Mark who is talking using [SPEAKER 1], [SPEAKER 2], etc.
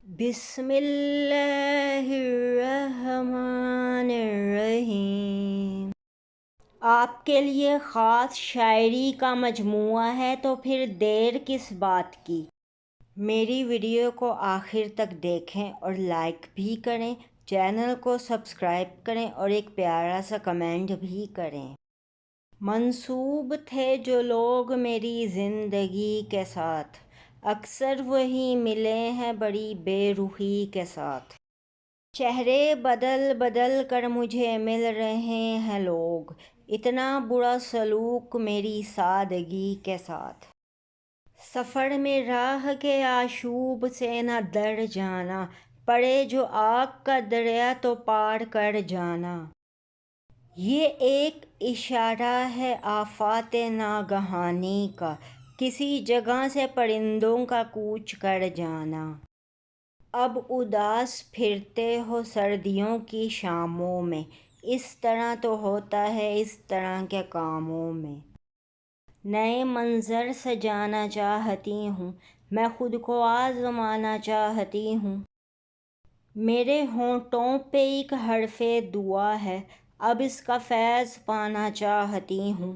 [SPEAKER 1] بسم اللہ الرحمن الرحیم۔ آپ کے لیے خاص شاعری کا مجموعہ ہے تو پھر دیر کس بات کی۔ میری ویڈیو کو آخر تک دیکھیں اور لائک بھی کریں، چینل کو سبسکرائب کریں اور ایک پیارا سا کمنٹ بھی کریں۔ منسوب تھے جو لوگ میری زندگی کے ساتھ، اکثر وہی ملے ہیں بڑی بے روحی کے ساتھ۔ چہرے بدل بدل کر مجھے مل رہے ہیں لوگ، اتنا برا سلوک میری سادگی کے ساتھ۔ سفر میں راہ کے آشوب سے نہ ڈر جانا، پڑے جو آگ کا دریا تو پار کر جانا۔ یہ ایک اشارہ ہے آفات ناگہانی کا، کسی جگہ سے پرندوں کا کوچ کر جانا۔ اب اداس پھرتے ہو سردیوں کی شاموں میں، اس طرح تو ہوتا ہے اس طرح کے کاموں میں۔ نئے منظر سجانا چاہتی ہوں، میں خود کو آزمانا چاہتی ہوں۔ میرے ہونٹوں پہ ایک حرف دعا ہے، اب اس کا فیض پانا چاہتی ہوں۔